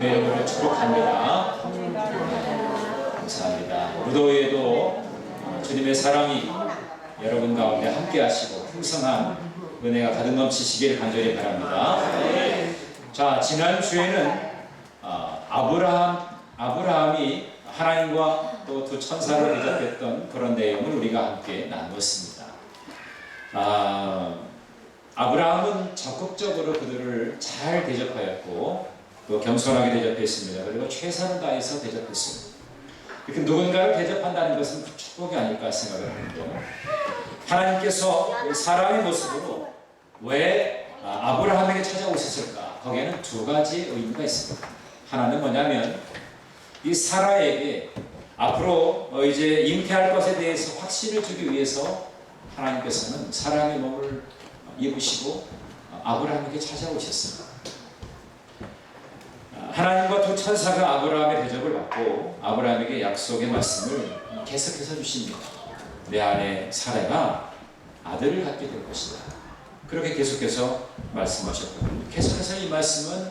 여러분을 축복합니다. 감사합니다. 무더위에도 주님의 사랑이 여러분 가운데 함께 하시고 풍성한 은혜가 가득 넘치시길 간절히 바랍니다. 자, 지난주에는 아브라함이 하나님과 또 두 천사를 대접했던 그런 내용을 우리가 함께 나누었습니다. 아브라함은 적극적으로 그들을 잘 대접하였고 또 겸손하게 대접했습니다. 그리고 최선을 다해서 대접했습니다. 이렇게 누군가를 대접한다는 것은 그 축복이 아닐까 생각을 하는데요. 하나님께서 사람의 모습으로 왜 아브라함에게 찾아오셨을까? 거기에는 두 가지 의미가 있습니다. 하나는 뭐냐면 이 사라에게 앞으로 이제 잉태할 것에 대해서 확신을 주기 위해서 하나님께서는 사람의 몸을 입으시고 아브라함에게 찾아오셨습니다. 하나님과 두 천사가 아브라함의 대접을 받고 아브라함에게 약속의 말씀을 계속해서 주십니다. 내 아내 사라가 아들을 갖게 될 것이다. 그렇게 계속해서 말씀하셨거든요. 계속해서 이 말씀은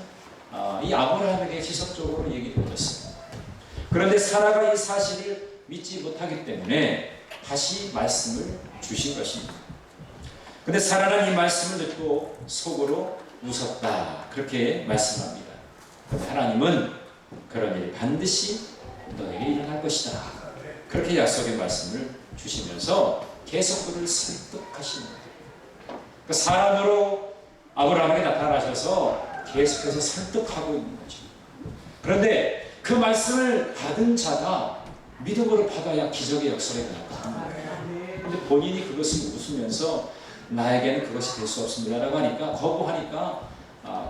이 아브라함에게 지속적으로 얘기되었습니다. 그런데 사라가 이 사실을 믿지 못하기 때문에 다시 말씀을 주신 것입니다. 그런데 사라는 이 말씀을 듣고 속으로 웃었다. 그렇게 말씀합니다. 하나님은 그런 일이 반드시 너에게 일어날 것이다. 그렇게 약속의 말씀을 주시면서 계속 그를 설득하시는 거예요. 그 사람으로 아브라함에게 나타나셔서 계속해서 설득하고 있는 거죠. 그런데 그 말씀을 받은 자가 믿음으로 받아야 기적의 역사가 나타나는 거예요. 그런데 본인이 그것을 웃으면서 나에게는 그것이 될 수 없습니다 라고 하니까 거부하니까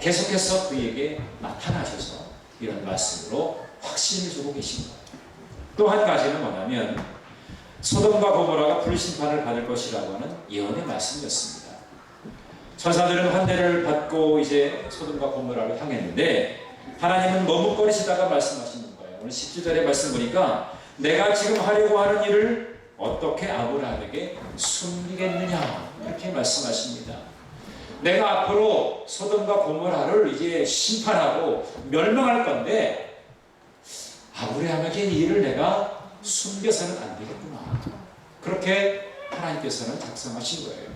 계속해서 그에게 나타나셔서 이런 말씀으로 확신을 주고 계신 거예요. 또 한 가지는 뭐냐면 소돔과 고모라가 불심판을 받을 것이라고 하는 예언의 말씀이었습니다. 천사들은 환대를 받고 이제 소돔과 고모라를 향했는데 하나님은 머뭇거리시다가 말씀하시는 거예요. 오늘 17절의 말씀 보니까 내가 지금 하려고 하는 일을 어떻게 아브라함에게 숨기겠느냐 이렇게 말씀하십니다. 내가 앞으로 소돔과 고모라를 이제 심판하고 멸망할 건데 아브라함에게 이 일을 내가 숨겨서는 안 되겠구나. 그렇게 하나님께서는 작성하신 거예요.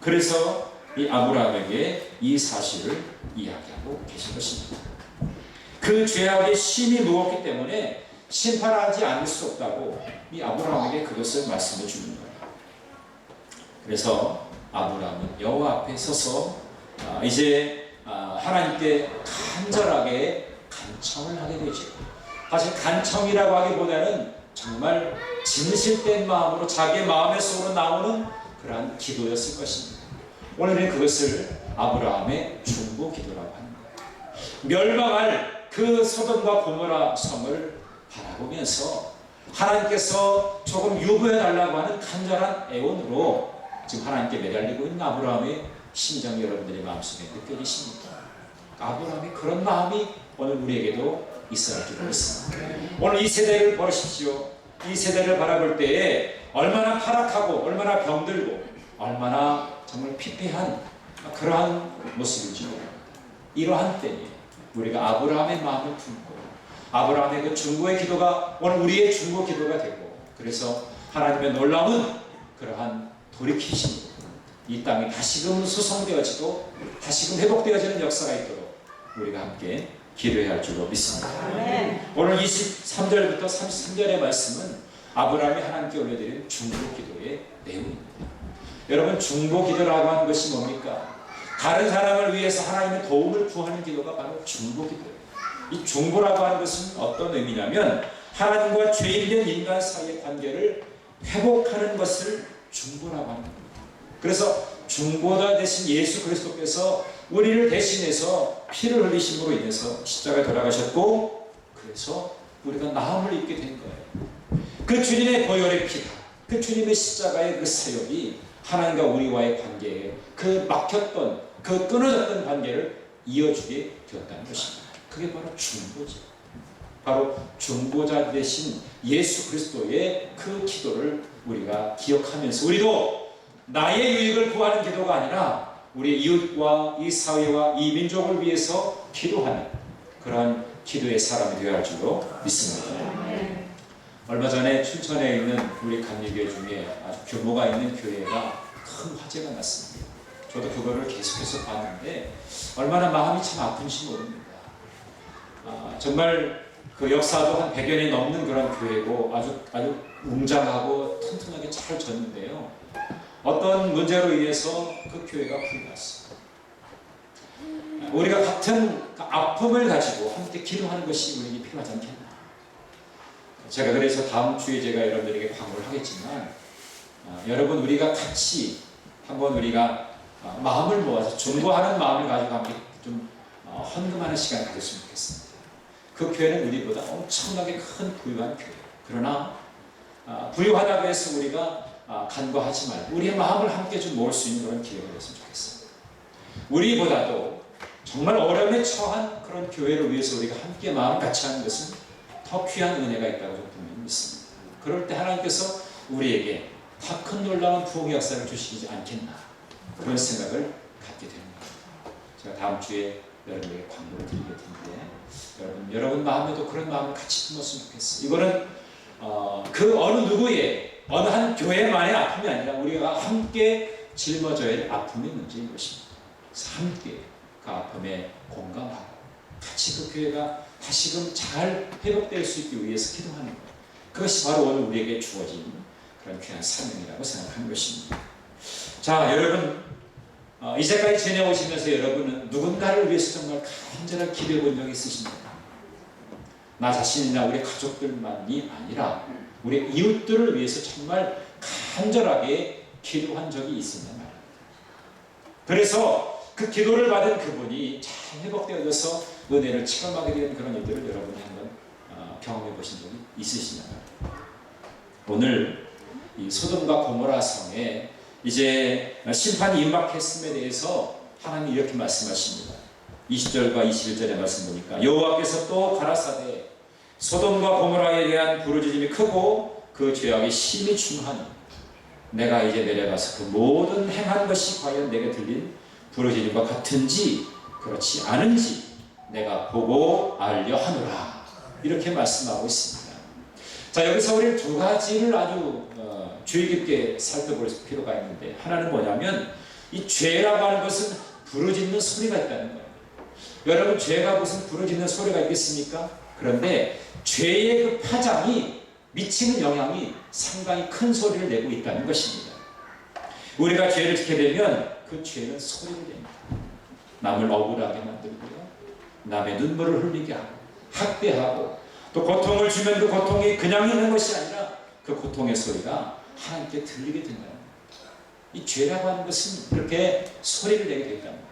그래서 이 아브라함에게 이 사실을 이야기하고 계신 것입니다. 그 죄악이 심히 무겁기 때문에 심판하지 않을 수 없다고 이 아브라함에게 그것을 말씀해 주는 거예요. 그래서 아브라함은 여호와 앞에 서서 이제 하나님께 간절하게 간청을 하게 되죠. 사실 간청이라고 하기보다는 정말 진실된 마음으로 자기 마음의 속으로 나오는 그러한 기도였을 것입니다. 오늘은 그것을 아브라함의 중보 기도라고 하는 거예요. 멸망할 그 소돔과 고모라 성을 바라보면서 하나님께서 조금 유보해 달라고 하는 간절한 애원으로 지금 하나님께 매달리고 있는 아브라함의 심정이 여러분들의 마음속에 느껴지십니까? 아브라함의 그런 마음이 오늘 우리에게도 있어야 할 줄 믿습니다. 오늘 이 세대를 보십시오. 이 세대를 바라볼 때에 얼마나 타락하고 얼마나 병들고 얼마나 정말 피폐한 그러한 모습인지 모릅니다. 이러한 때에 우리가 아브라함의 마음을 품고 아브라함의 그 중보의 기도가 오늘 우리의 중보 기도가 되고 그래서 하나님의 놀라운 그러한 돌이키심으로 이 땅이 다시금 수성되어지고 다시금 회복되어지는 역사가 있도록 우리가 함께 기도해야 할 줄로 믿습니다. 오늘 23절부터 33절의 말씀은 아브라함이 하나님께 올려드린 중보 기도의 내용입니다. 여러분 중보 기도라고 하는 것이 뭡니까? 다른 사람을 위해서 하나님의 도움을 구하는 기도가 바로 중보 기도예요. 이 중보라고 하는 것은 어떤 의미냐면 하나님과 죄인된 인간 사이의 관계를 회복하는 것을 중보라고 하는 겁니다. 그래서 중보자 되신 예수 그리스도께서 우리를 대신해서 피를 흘리심으로 인해서 십자가에 돌아가셨고 그래서 우리가 나음을 입게 된 거예요. 그 주님의 보혈의 피가 그 주님의 십자가의 그 사역이 하나님과 우리와의 관계에 그 막혔던 그 끊어졌던 관계를 이어주게 되었다는 것입니다. 그게 바로 중보죠. 바로 중보자 되신 예수 그리스도의 그 기도를 우리가 기억하면서 우리도 나의 유익을 구하는 기도가 아니라 우리 이웃과 이 사회와 이 민족을 위해서 기도하는 그러한 기도의 사람이 되어야 할 줄로 믿습니다. 얼마 전에 춘천에 있는 우리 감리교회 중에 아주 규모가 있는 교회가 큰 화재가 났습니다. 저도 그거를 계속해서 봤는데 얼마나 마음이 참 아픈지 모릅니다. 정말 그 역사도 한 100여 년이 넘는 그런 교회고 아주 웅장하고 튼튼하게 잘 졌는데요. 어떤 문제로 인해서 그 교회가 불이 났어요. 우리가 같은 아픔을 가지고 함께 기도하는 것이 우리에게 필요하지 않겠나. 제가 그래서 다음 주에 제가 여러분들에게 광고를 하겠지만 여러분 우리가 같이 한번 우리가 마음을 모아서 중보하는 마음을 가지고 함께 좀 헌금하는 시간을 가졌으면 좋겠습니다. 그 교회는 우리보다 엄청나게 큰 부유한 교회. 그러나 부유하다고 해서 우리가 간과하지 말고 우리의 마음을 함께 좀 모을 수 있는 그런 기회가 됐으면 좋겠습니다. 우리보다도 정말 어려움에 처한 그런 교회를 위해서 우리가 함께 마음 같이 하는 것은 더 귀한 은혜가 있다고 저는 분명히 믿습니다. 그럴 때 하나님께서 우리에게 더 큰 놀라운 부흥의 역사를 주시지 않겠나 그런 생각을 갖게 됩니다. 제가 다음 주에 여러분에게 광고를 드리게 텐데 여러분 마음에도 그런 마음을 같이 품었으면 좋겠어요. 이거는 그 어느 누구의 어느 한 교회만의 아픔이 아니라 우리가 함께 짊어져야 할 아픔의 문제인 것입니다. 그래서 함께 그 아픔에 공감하고 같이 그 교회가 다시금 잘 회복될 수 있기 위해서 기도하는 것. 그것이 바로 오늘 우리에게 주어진 그런 귀한 사명이라고 생각하는 것입니다. 자, 여러분 이제까지 지내오시면서 여러분은 누군가를 위해서 정말 간절한 기도해 본 적이 있으십니까? 나 자신이나 우리 가족들만이 아니라 우리 이웃들을 위해서 정말 간절하게 기도한 적이 있었단 말입니다. 그래서 그 기도를 받은 그분이 잘 회복되어져서 은혜를 체험하게 된 그런 일들을 여러분이 한번 경험해 보신 적이 있으시나요? 오늘 이 소돔과 고모라 성에 이제 심판이 임박했음에 대해서 하나님이 이렇게 말씀하십니다. 20절과 21절의 말씀 보니까 여호와께서 또 가라사대 소돔과 고모라에 대한 부르짖음이 크고 그 죄악이 심히 중하니 내가 이제 내려가서 그 모든 행한 것이 과연 내게 들린 부르짖음과 같은지 그렇지 않은지 내가 보고 알려 하노라 이렇게 말씀하고 있습니다. 자, 여기서 우리는 두 가지를 아주 주의 깊게 살펴볼 필요가 있는데 하나는 뭐냐면 이 죄라고 하는 것은 부르짖는 소리가 있다는 거예요. 여러분 죄가 무슨 부르짖는 소리가 있겠습니까? 그런데 죄의 그 파장이 미치는 영향이 상당히 큰 소리를 내고 있다는 것입니다. 우리가 죄를 짓게 되면 그 죄는 소리를 냅니다. 남을 억울하게 만들고요. 남의 눈물을 흘리게 하고 학대하고 또 고통을 주면 그 고통이 그냥 있는 것이 아니라 그 고통의 소리가 하나님께 들리게 된다는 겁니다. 이 죄라고 하는 것은 그렇게 소리를 내게 되어 있다는 겁니다.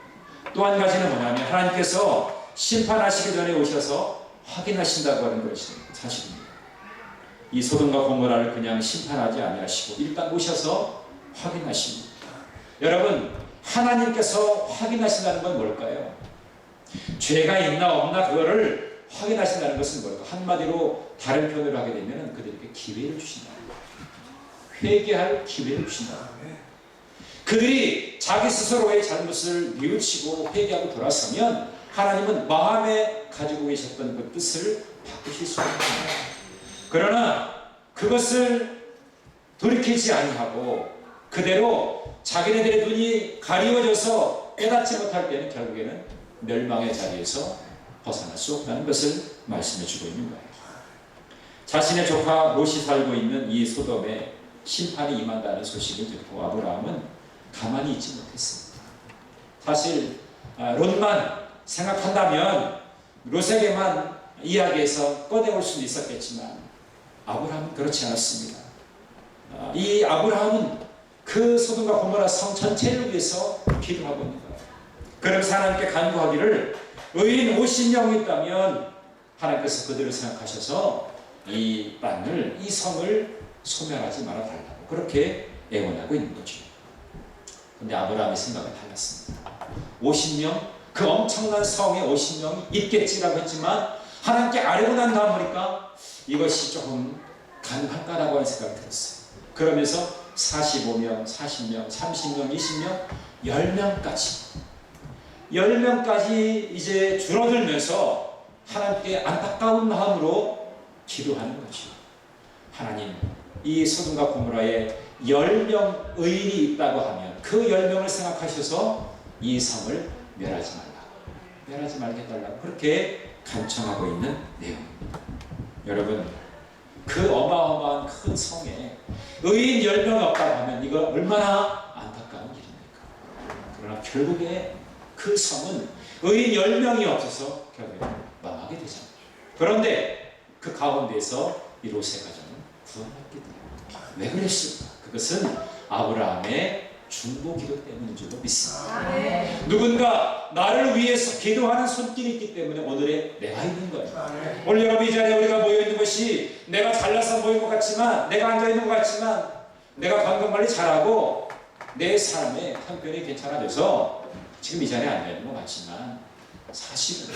또 한 가지는 뭐냐면 하나님께서 심판하시기 전에 오셔서 확인하신다고 하는 것이 사실입니다. 이 소돔과 고모라를 그냥 심판하지 아니하시고 일단 오셔서 확인하십니다. 여러분 하나님께서 확인하신다는 건 뭘까요? 죄가 있나 없나 그거를 확인하신다는 것은 뭘까? 한마디로 다른 표현을 하게 되면 그들에게 기회를 주신다. 회개할 기회를 주신다. 그들이 자기 스스로의 잘못을 뉘우치고 회개하고 돌아서면 하나님은 마음에 가지고 계셨던 그 뜻을 바꾸실 수 있습니다. 그러나 그것을 돌이키지 아니하고 그대로 자기네들의 눈이 가리워져서 깨닫지 못할 때는 결국에는 멸망의 자리에서 벗어날 수 없다는 것을 말씀해 주고 있는 거예요. 자신의 조카 롯이 살고 있는 이 소돔에 심판이 임한다는 소식을 듣고 아브라함은 가만히 있지 못했습니다. 사실 롯만 생각한다면 롯에게만 이야기해서 꺼내올 수는 있었겠지만 아브라함은 그렇지 않았습니다. 이 아브라함은 그 소돔과 고모라 성 전체를 위해서 기도하고 있는 거예요. 그러면서 하나님께 간구하기를 의인 50명이 있다면 하나님께서 그들을 생각하셔서 이 땅을 이 성을 소멸하지 말아달라고 그렇게 애원하고 있는 거죠. 그런데 아브라함의 생각은 달랐습니다. 50명 그 엄청난 성에 50명이 있겠지라고 했지만 하나님께 아뢰고 난 다음 보니까 이것이 조금 가능할까라고 하는 생각이 들었어요. 그러면서 45명, 40명, 30명, 20명, 10명까지 이제 줄어들면서 하나님께 안타까운 마음으로 기도하는 거죠. 하나님, 이 소돔과 고모라에 10명 의인이 있다고 하면 그 10명을 생각하셔서 이 성을 멸하지 말게 해달라고 그렇게 간청하고 있는 내용입니다. 여러분, 그 어마어마한 큰 성에 의인 10명이 없다고 하면 이거 얼마나 안타까운 일입니까? 그러나 결국에 그 성은 의인 10명이 없어서 결국에 망하게 되잖아요. 그런데 그 가운데서 이 롯의 가정은 구원받게 돼요. 왜 그랬을까? 그것은 아브라함의 중보기도 때문인 줄로 믿습니다. 누군가 나를 위해서 기도하는 손길이 있기 때문에 오늘의 내가 있는 거예요. 오늘 여러분 이 자리에 우리가 모여있는 것이 내가 잘나서 모인 것 같지만, 내가 앉아있는 것 같지만, 내가 건강관리 잘하고 내 삶의 형편이 괜찮아져서 지금 이 자리에 앉아있는 것 같지만, 사실은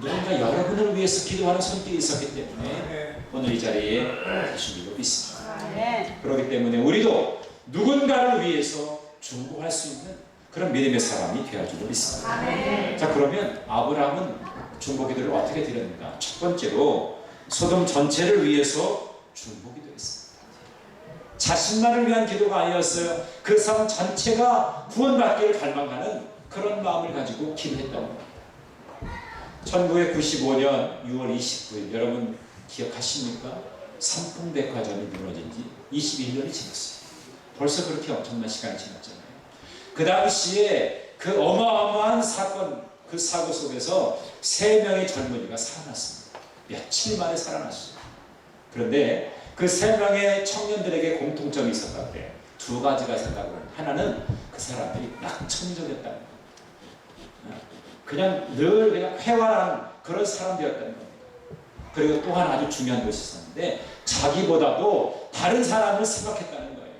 누군가 여러분을 위해서 기도하는 손길이 있었기 때문에 오늘 이 자리에 계신 줄로 믿습니다. 그렇기 때문에 우리도 누군가를 위해서 중보할 수 있는 그런 믿음의 사람이 되어 줄로 믿습니다. 자, 그러면 아브라함은 중보기도를 어떻게 드렸는가? 첫 번째로 소돔 전체를 위해서 중보기도했습니다. 자신만을 위한 기도가 아니었어요. 그 성 전체가 구원받기를 갈망하는 그런 마음을 가지고 기도했다고 합니다. 1995년 6월 29일 여러분 기억하십니까? 삼풍백화점이 무너진 지 21년이 지났어요. 벌써 그렇게 엄청난 시간이 지났잖아요. 그 당시에 그 어마어마한 사건, 그 사고 속에서 3명의 젊은이가 살아났습니다. 며칠 만에 살아났어요. 그런데 그 3명의 청년들에게 공통점이 있었다고 그래요. 2가지가 생각을 해요. 하나는 그 사람들이 낙천적이었다는 거예요. 그냥 늘 그냥 회활한 그런 사람들이었다는 겁니다. 그리고 또 하나 아주 중요한 것이 있었는데 자기보다도 다른 사람을 생각했다는 거예요.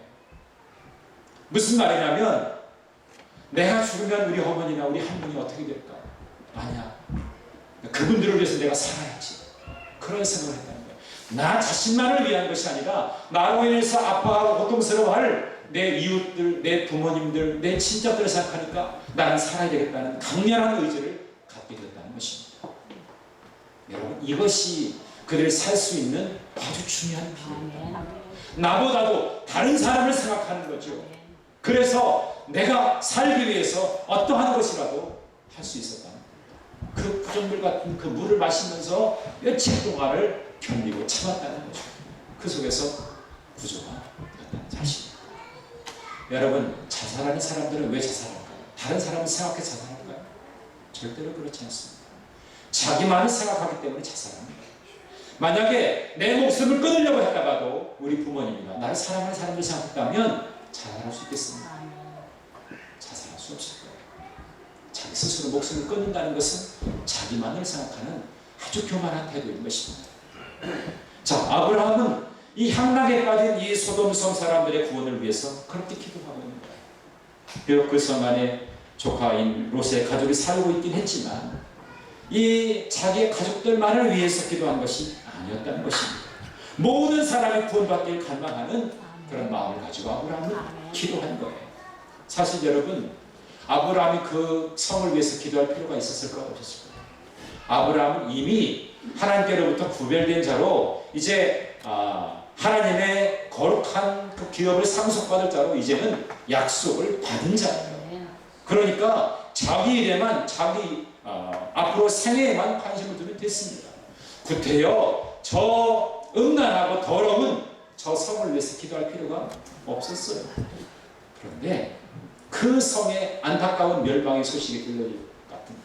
무슨 말이냐면 내가 죽으면 우리 어머니나 우리 할머니 어떻게 될까? 아니야. 그분들을 위해서 내가 살아야지. 그런 생각을 했다는 거예요. 나 자신만을 위한 것이 아니라 나로 인해서 아파하고 고통스러워할 내 이웃들, 내 부모님들, 내 친척들을 생각하니까 나는 살아야 되겠다는 강렬한 의지를 갖게 됐다는 것입니다. 여러분, 이것이 그들이 살 수 있는 아주 중요한 비밀입니다. 나보다도 다른 사람을 생각하는 거죠. 그래서 내가 살기 위해서 어떠한 것이라도 할 수 있었다는 그 부정물 같은 그 물을 마시면서 며칠 동안을 견디고 참았다는 거죠. 그 속에서 구조가 되었다는 사실입니다. 여러분, 자살하는 사람들은 왜 자살할까요? 다른 사람을 생각해 자살할까요? 절대로 그렇지 않습니다. 자기만을 생각하기 때문에 자살합니다. 만약에 내 목숨을 끊으려고 했다가도 우리 부모님이나 나를 사랑하는 사람을 생각했다면 자살할 수 있겠습니까? 자살할 수 없을 거예요. 자기 스스로 목숨을 끊는다는 것은 자기만을 생각하는 아주 교만한 태도인 것입니다. 자, 아브라함은 이 향락에 빠진 이 소돔성 사람들의 구원을 위해서 그렇게 기도하고 있는 거예요. 비록 그 성 안에 조카인 롯의 가족이 살고 있긴 했지만 이 자기의 가족들만을 위해서 기도한 것이 아니었다는 것입니다. 모든 사람이 구원받기를 갈망하는 그런 마음을 가지고 아브라함은 기도한 거예요. 사실 여러분, 아브라함이 그 성을 위해서 기도할 필요가 있었을까 없었을까요? 아브라함은 이미 하나님께로부터 구별된 자로 이제 하나님의 거룩한 그 기업을 상속받을 자로 이제는 약속을 받은 자예요. 그러니까 자기 일에만 자기 앞으로 생애에만 관심을 두면 됐습니다. 구태여 저 음란하고 더러운 저 성을 위해서 기도할 필요가 없었어요. 그런데 그 성의 안타까운 멸망의 소식이 들려질 것 같은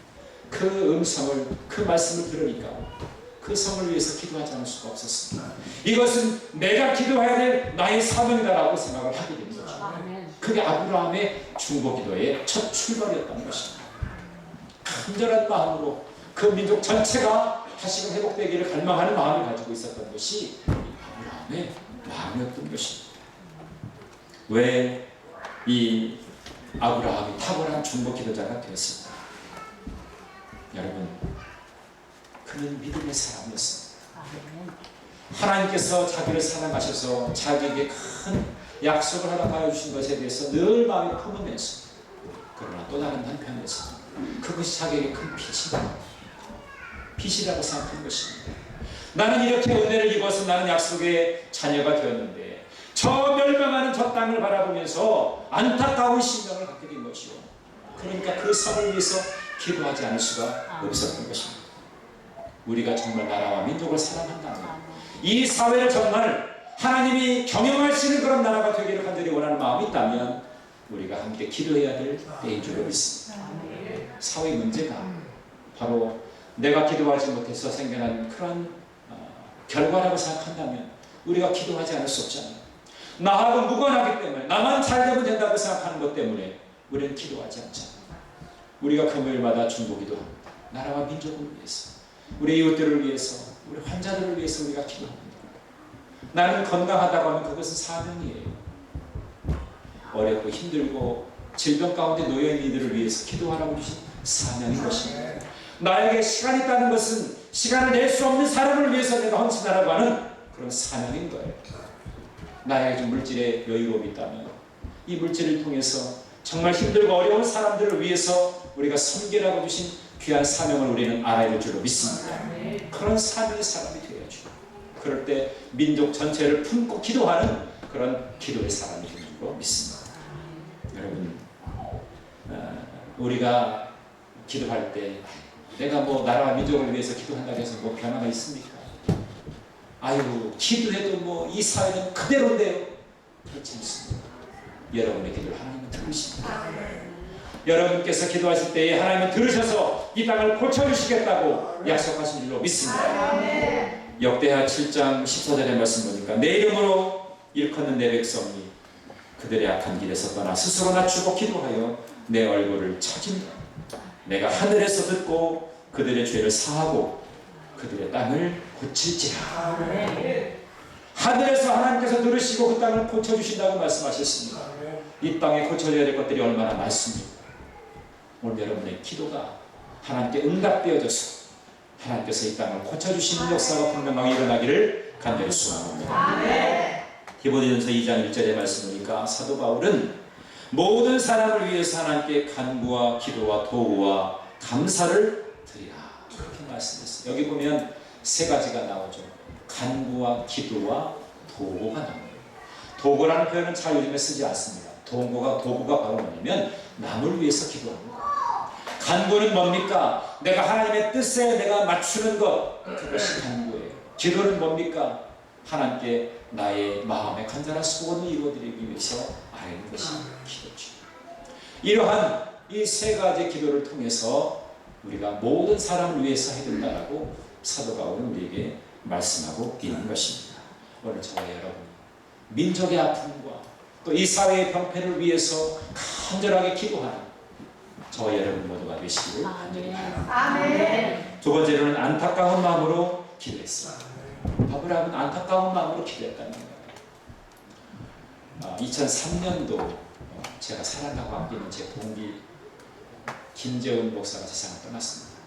그 음성을, 그 말씀을 들으니까 그 성을 위해서 기도하지 않을 수가 없었습니다. 이것은 내가 기도해야 될 나의 사명이다라고 생각을 하게 된 거죠. 그게 아브라함의 중보기도의 첫 출발이었다는 것입니다. 간절한 마음으로 그 민족 전체가 다시금 회복되기를 갈망하는 마음을 가지고 있었던 것이 아브라함의 마음이었던 것입니다. 왜 이 아브라함이 탁월한 중보기도자가 되었습니다? 여러분, 그는 믿음의 사람이었습니다. 하나님께서 자기를 사랑하셔서 자기에게 큰 약속을 허락하여 주신 것에 대해서 늘 마음이 품으면서, 그러나 또 다른 한편에서 그것이 자기에게 큰 빛이다. 빚이라고 생각하는 것입니다. 나는 이렇게 은혜를 입어서 나는 약속의 자녀가 되었는데 저 멸망하는 저 땅을 바라보면서 안타까운 심령을 갖게 된 것이요. 그러니까 그 성을 위해서 기도하지 않을 수가 없었던 것입니다. 우리가 정말 나라와 민족을 사랑한다면 이 사회를 정말 하나님이 경영하시는 그런 나라가 되기를 간절히 원하는 마음이 있다면 우리가 함께 기도해야 될 때인 줄로 믿습니다. 사회 문제가 바로 내가 기도하지 못해서 생겨난 그런 결과라고 생각한다면 우리가 기도하지 않을 수 없잖아요. 나하고 무관하기 때문에 나만 잘 되면 된다고 생각하는 것 때문에 우리는 기도하지 않잖아요. 우리가 금요일마다 중보기도 합니다. 나라와 민족을 위해서, 우리 이웃들을 위해서, 우리 환자들을 위해서 우리가 기도합니다. 나는 건강하다고 하면 그것은 사명이에요. 어렵고 힘들고 질병 가운데 놓여있는 이들을 위해서 기도하라고 주신 사명인 것입니다. 나에게 시간이 있다는 것은 시간을 낼 수 없는 사람을 위해서 내가 헌신하라고 하는 그런 사명인 거예요. 나에게 좀 물질의 여유로움이 있다면 이 물질을 통해서 정말 힘들고 어려운 사람들을 위해서 우리가 섬기라고 주신 귀한 사명을 우리는 알아야 될 줄로 믿습니다. 그런 사명의 사람이 되어야죠. 그럴 때 민족 전체를 품고 기도하는 그런 기도의 사람이 되는 줄로 믿습니다. 여러분, 우리가 기도할 때 내가 뭐 나라와 민족을 위해서 기도한다고 해서 뭐 변화가 있습니까? 아유, 기도해도 뭐 이 사회는 그대로인데요. 그렇지 않습니다. 여러분의 기도를 하나님은 들으십니다. 여러분께서 기도하실 때에 하나님은 들으셔서 이 땅을 고쳐주시겠다고 약속하신 줄로 믿습니다. 역대하 7장 14절의 말씀 보니까 내 이름으로 일컫는 내 백성이 그들의 악한 길에서 떠나 스스로 낮추고 기도하여 내 얼굴을 찾은다. 내가 하늘에서 듣고 그들의 죄를 사하고 그들의 땅을 고칠지라. 하늘에서 하나님께서 들으시고 그 땅을 고쳐주신다고 말씀하셨습니다. 이 땅에 고쳐져야 될 것들이 얼마나 많습니까? 오늘 여러분의 기도가 하나님께 응답되어져서 하나님께서 이 땅을 고쳐주시는 역사가 분명하게 일어나기를 간절히 소망합니다. 히브리전서 2장 1절의 말씀이니까 사도 바울은 모든 사람을 위해서 하나님께 간구와 기도와 도구와 감사를 드리라 그렇게 말씀했어요. 여기 보면 세 가지가 나오죠. 간구와 기도와 도구가 나옵니다. 도구라는 표현은 잘 요즘에 쓰지 않습니다. 도구가 바로 뭐냐면 남을 위해서 기도합니다. 간구는 뭡니까? 내가 하나님의 뜻에 내가 맞추는 것, 그것이 간구예요. 기도는 뭡니까? 하나님께 나의 마음의 간절한 소원을 이루어드리기 위해서 아뢰는 것이 기도죠. 이러한 이 세 가지 기도를 통해서 우리가 모든 사람을 위해서 해야 된다라고 사도 바울은 우리에게 말씀하고 있는 것입니다. 오늘 저와 여러분, 민족의 아픔과 또 이 사회의 병폐를 위해서 간절하게 기도하는 저와 여러분 모두가 되시기를 간절히 바랍니다. 두 번째로는 안타까운 마음으로 기도했습니다. 아브라함은 안타까운 마음으로 기도했다는 거예요. 2003년도 제가 사랑하고 아끼는 제 동기 김재훈 목사가 세상을 떠났습니다.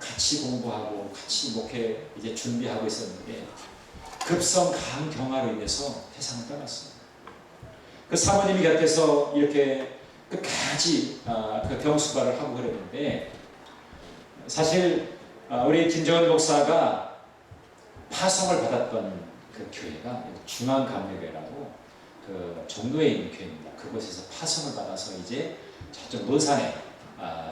같이 공부하고 같이 목회 이제 준비하고 있었는데 급성 간경화로 인해서 세상을 떠났습니다. 그 사모님이 곁에서 이렇게 끝까지 그 병수발을 하고 그랬는데 사실 우리 김재훈 목사가 파송을 받았던 그 교회가 중앙감리교회라고 그 종로에 있는 교회입니다. 그곳에서 파송을 받아서 이제 저쪽 논산에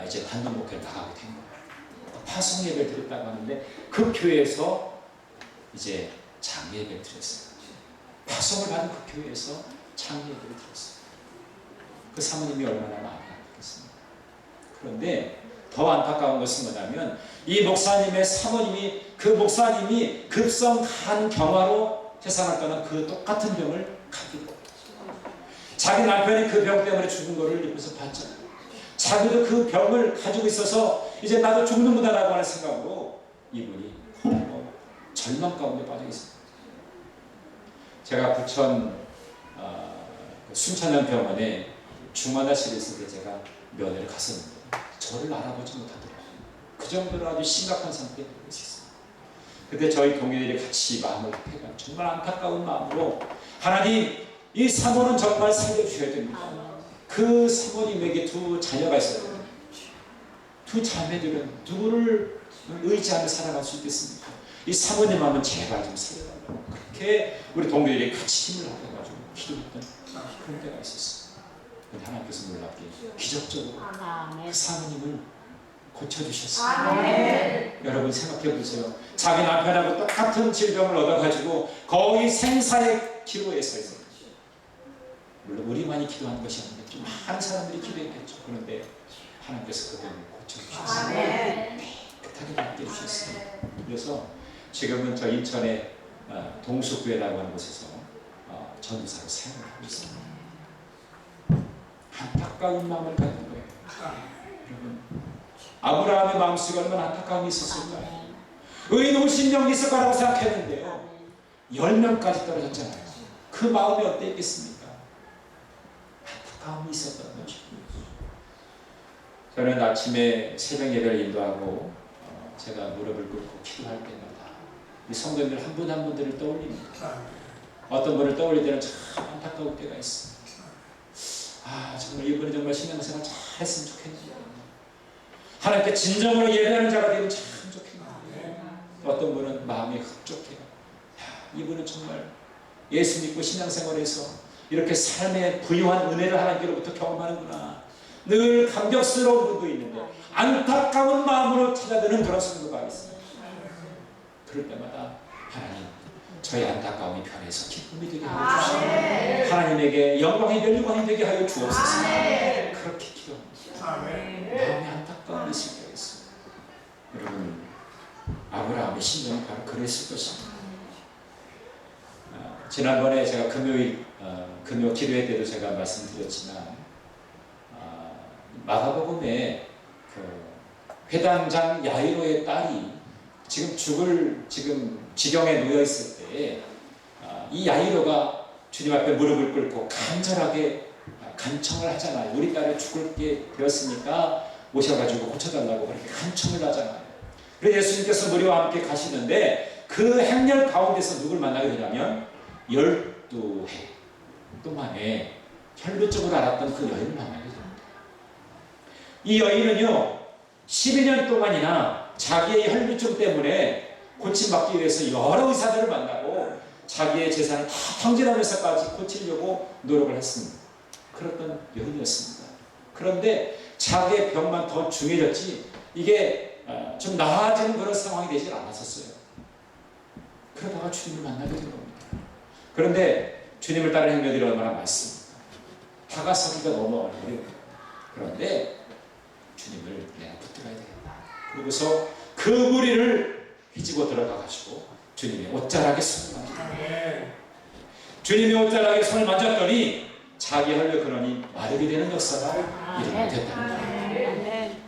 이제 단독 목회를 나가게 된 거예요. 파송 예배를 드렸다고 하는데 그 교회에서 이제 장례 예배를 드렸어요. 파송을 받은 그 교회에서 장례 예배를 드렸어요. 그 사모님이 얼마나 마음이 아팠겠습니까? 그런데 더 안타까운 것은 뭐냐면 이 목사님의 사모님이 그 목사님이 급성 간경화로 세상을 떠난 그 똑같은 병을 갖게 됐어요. 자기 남편이 그 병 때문에 죽은 것을 옆에서 봤잖아요. 자기도 그 병을 가지고 있어서 이제 나도 죽는구나라고 하는 생각으로 이분이 절망 가운데 빠져 있습니다. 제가 부천 순천향 병원에 중환자실에 있을 때 제가 면회를 갔었는데 저를 알아보지 못하더라고요. 그 정도로 아주 심각한 상태에 있었어요. 그때 저희 동료들이 같이 마음을 합해가 정말 안타까운 마음으로 하나님, 이 사모는 정말 살려주셔야 됩니다. 그 사모님에게 두 자녀가 있어요. 두 자매들은 누구를 의지하며 살아갈 수 있겠습니까? 이 사모님 한번 제발 좀 살려달라고 그렇게 우리 동료들이 같이 힘을 합해가지고 기도했던 그런 때가 있었어요. 근데 하나님께서 놀랍게 기적적으로 그 사모님을 고쳐주셨어요. 여러분 생각해 보세요. 자기 남편하고 똑같은 질병을 얻어가지고 거의 생사의 기로에 서 있어요. 물론 우리만이 기도한 것이 아닌데 좀 많은 사람들이 기도했겠죠. 그런데 하나님께서 그분을 고쳐주셨어요. 깨끗하게 낫게 해주셨어요. 그래서 지금은 저 인천의 동수구회라고 하는 곳에서 전도사로 사역을 하고 있습니다. 안타까운 마음을 갖는 거예요. 여러분, 아브라함의 마음속에 얼마나 안타까움이 있었을까요? 의인 50명 있을 거라고 생각했는데요, 10명까지 떨어졌잖아요. 그 마음이 어땠겠습니까? 안타까움이 있었던 거죠. 저는 아침에 새벽 예배를 인도하고 제가 무릎을 꿇고 기도할 때마다 이 성도님들 한 분 한 분들을 떠올립니다. 어떤 분을 떠올릴 때는 참 안타까울 때가 있어요. 정말 이분이 정말 신앙생활 잘했으면 좋겠는데, 하나님께 진정으로 예배하는 자가 되면 참 좋겠는데, 어떤 분은 마음이 흡족해요. 이분은 정말 예수 믿고 신앙생활에서 이렇게 삶의 부유한 은혜를 하나님께로부터 경험하는구나. 늘 감격스러운 분도 있는데 안타까운 마음으로 찾아드는 그런 성도가 있어요. 그럴 때마다 하나님, 저의 안타까움이 변해서 기쁨이 되게 하여 주시고 하나님에게 영광이 될 영광이 되게 하여 주옵소서. 그렇게 기도합니다. 마음이 안타까움이 있을 때가 있어요. 여러분, 아브라함의 심정은 바로 그랬을 것입니다. 지난번에 제가 금요 기도회 때도 제가 말씀드렸지만, 마가복음에 그 회당장 야이로의 딸이 지금 지경에 놓여 있을 때, 이 야이로가 주님 앞에 무릎을 꿇고 간절하게 간청을 하잖아요. 우리 딸이 죽을 게 되었으니까 오셔가지고 고쳐달라고 그렇게 간청을 하잖아요. 그래서 예수님께서 무리와 함께 가시는데 그 행렬 가운데서 누굴 만나게 되냐면 12해 동안에 혈루증을 앓았던 그 여인을 만나게 됩니다. 이 여인은요, 12년 동안이나 자기의 혈루증 때문에 고침받기 위해서 여러 의사들을 만나고 자기의 재산을 다 탕진하면서까지 고치려고 노력을 했습니다. 그랬던 여인이었습니다. 그런데 자기의 병만 더 중해졌지 이게 좀 나아지는 그런 상황이 되지 않았었어요. 그러다가 주님을 만나게 된 겁니다. 그런데 주님을 따르는 행렬들이 얼마나 많습니까? 다가서기가 너무 어려워요. 그런데 주님을 내가 붙들어야 되겠다. 그러고서 그 무리를 휘지고 들어가가지고 주님의 옷자락에 손을 만졌다. 주님의 옷자락에 손을 만졌더니 자기 혈류 근원이 마르게 되는 역사가 일어나게 됐다는 거예요.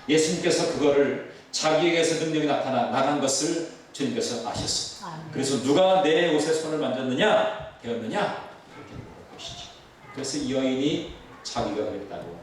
예수님께서 그거를 자기에게서 능력이 나간 것을 주님께서 아셨어요. 그래서 누가 내 옷에 손을 만졌느냐? 되었느냐? 그렇게 물어보시죠. 그래서 이 여인이 자기가 그랬다고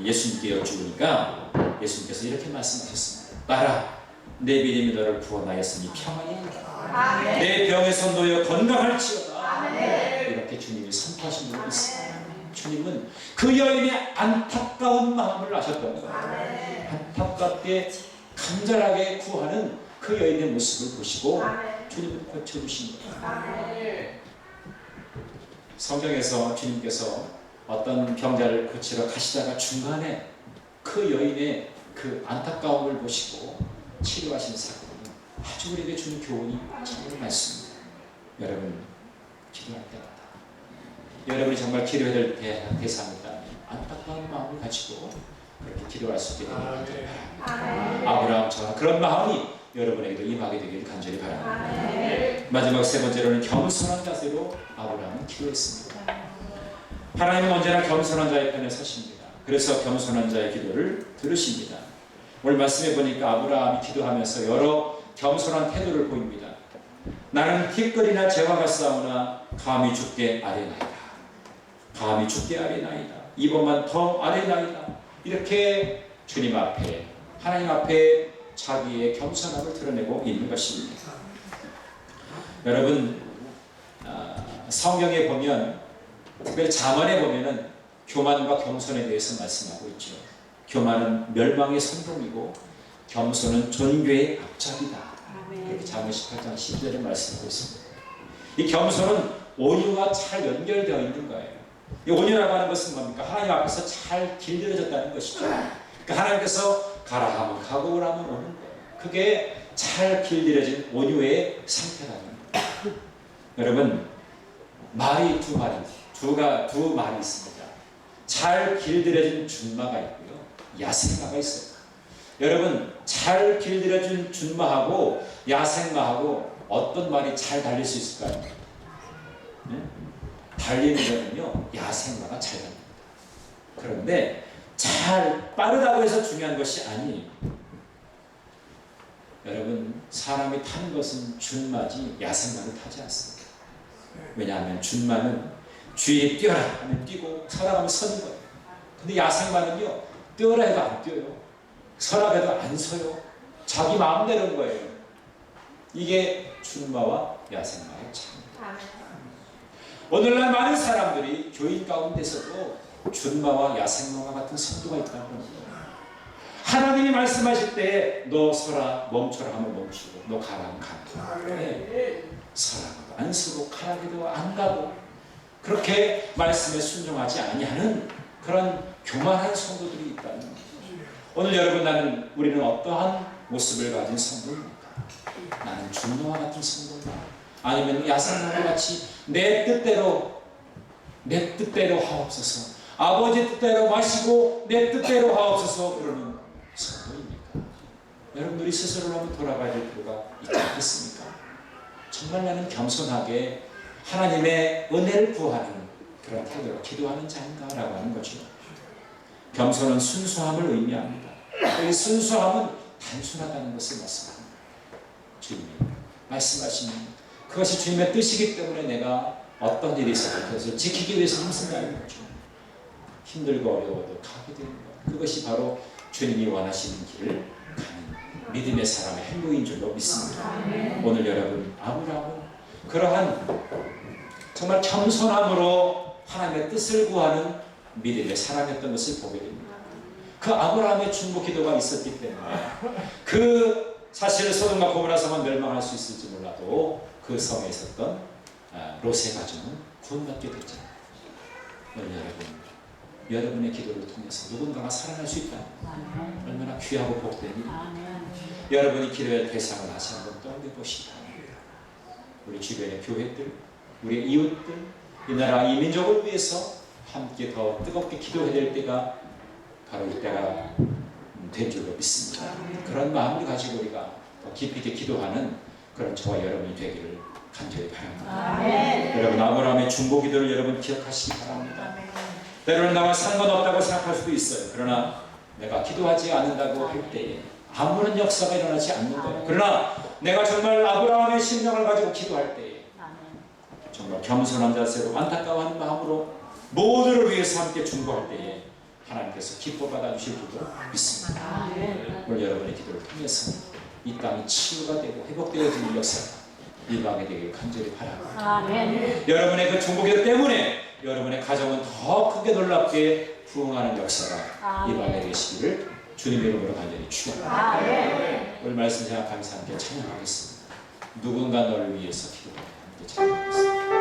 예수님께 여쭈니까 예수님께서 이렇게 말씀하셨습니다. 나라, 내 믿음이 너를 구원하였으니 평안이 있다. 내 병에서 놓여 건강할지어다. 이렇게 주님이 선포하신 분이 있습니다. 주님은 그 여인의 안타까운 마음을 아셨던 거예요. 안타깝게 간절하게 구하는 그 여인의 모습을 보시고 주님은 고쳐주신 거예요. 성경에서 주님께서 어떤 병자를 고치러 가시다가 중간에 그 여인의 그 안타까움을 보시고 치료하신 사건은 아주 우리에게 주는 교훈이 참으로 많습니다. 여러분, 기도할 때마다 여러분이 정말 기도해야 될 대상이다. 안타까운 마음을 가지고 그렇게 기도할 수 있게 되는 아브라함처럼 그런 마음이 여러분에게도 임하게 되기를 간절히 바랍니다. 마지막 세 번째로는 겸손한 자세로 아브라함은 기도했습니다. 하나님은 언제나 겸손한 자의 편에 서십니다. 그래서 겸손한 자의 기도를 들으십니다. 오늘 말씀해 보니까 아브라함이 기도하면서 여러 겸손한 태도를 보입니다. 나는 티끌이나 재와 같사오나 감히 주께 아뢰나이다. 감히 주께 아뢰나이다. 이번만 더 아뢰나이다. 이렇게 주님 앞에, 하나님 앞에 자기의 겸손함을 드러내고 있는 것입니다. 여러분, 성경에 보면, 특별히 잠언에 보면은 교만과 겸손에 대해서 말씀하고 있죠. 교만은 멸망의 선봉이고 겸손은 존귀의 앞잡이다. 이렇게 잠언 18장 10절에 말씀하고 있습니다. 이 겸손은 온유와 잘 연결되어 있는 거예요. 이 온유라고 하는 것은 뭡니까? 하나님 앞에서 잘 길들여졌다는 것이죠. 그러니까 하나님께서 가라 하면 가고 오라 하면 오는 거예요. 그게 잘 길들여진 온유의 상태라는 거예요. 여러분, 말이 두 말이 있습니다. 잘 길들여진 준마가 있고요, 야생마가 있어요. 여러분, 잘 길들여진 준마하고 야생마하고 어떤 말이 잘 달릴 수 있을까요? 네? 달리는 거는요, 야생마가 잘 달립니다. 그런데 잘 빠르다고 해서 중요한 것이 아니에요. 여러분, 사람이 타는 것은 준마지 야생마를 타지 않습니다. 왜냐하면 준마는 주위에 뛰어라 하면 뛰고 서라 하면 서는 거예요. 근데 야생마는요, 뛰어라 해도 안 뛰어요. 서라 해도 안 서요. 자기 마음대로인 거예요. 이게 준마와 야생마의 차이입니다. 오늘날 많은 사람들이 교인 가운데서도 준마와 야생마와 같은 성도가 있다는 겁니다. 하나님이 말씀하실 때 너 서라 멈춰라 하면 멈추고 너 가라 하면 가라. 네. 서라 안 서고 가라기도 안 가고 그렇게 말씀에 순종하지 아니하는 그런 교만한 성도들이 있다는 겁니다. 오늘 여러분, 우리는 어떠한 모습을 가진 성도입니까? 나는 준마와 같은 성도인가? 아니면 야생마와 같이 내 뜻대로 하옵소서, 아버지 뜻대로 마시고 내 뜻대로 하옵소서 그러는 성도입니까? 여러분들이 스스로를 한번 돌아봐야 될 필요가 있지 않겠습니까? 정말 나는 겸손하게 하나님의 은혜를 구하는 그런 태도로 기도하는 자인가? 라고 하는 거죠. 겸손은 순수함을 의미합니다. 이 순수함은 단순하다는 것을 말씀합니다. 주님이 말씀하시는 그것이 주님의 뜻이기 때문에 내가 어떤 일이 있어도 그것을 지키기 위해서 힘쓴다는 거죠. 힘들고 어려워도 가게 되는 것, 그것이 바로 주님이 원하시는 길을 가는 믿음의 사람의 행복인 줄로 믿습니다. 오늘 여러분, 아브라함은 그러한 정말 겸손함으로 하나님의 뜻을 구하는 믿음의 사람이었던 것을 보게 됩니다. 그 아브라함의 중보 기도가 있었기 때문에 사실 소돔과 고모라 성은 멸망할 수 있을지 몰라도 그 성에 있었던 롯의 가정은 구원받게 됐잖아요. 오늘 여러분의 기도를 통해서 누군가가 살아날 수 있다. 얼마나 귀하고 복된 일입니까? 여러분이 기도의 대상을 다시 한번 떠올려 보시기 바랍니다. 우리 주변의 교회들, 우리 이웃들, 이 나라, 이 민족을 위해서 함께 더 뜨겁게 기도해야 될 때가 바로 이때가 된 줄로 믿습니다. 그런 마음을 가지고 우리가 더 깊이 있게 기도하는 그런 저와 여러분이 되기를 간절히 바랍니다. 여러분, 아브라함의 중보 기도를 여러분 기억하시기 바랍니다. 때로는 나와 상관없다고 생각할 수도 있어요. 그러나 내가 기도하지 않는다고 할 때에 아무런 역사가 일어나지 않는 거예요. 그러나 내가 정말 아브라함의 심령을 가지고 기도할 때에 정말 겸손한 자세로 안타까워하는 마음으로 모두를 위해서 함께 중보할 때에 하나님께서 기뻐 받아주실 줄도 믿습니다. 오늘 여러분의 기도를 통해서 이 땅이 치유가 되고 회복되어지는 역사가 일방에 되길 간절히 바랍니다. 여러분의 그 중보기도 때문에 여러분의 가정은 더 크게 놀랍게 부흥하는 역사가 일방에 되시기를 주님의 이름으로 간절히 축원합니다. 오늘 말씀 생각하면서 함께 찬양하겠습니다. 누군가 너를 위해서 기도하며 함께 찬양하겠습니다.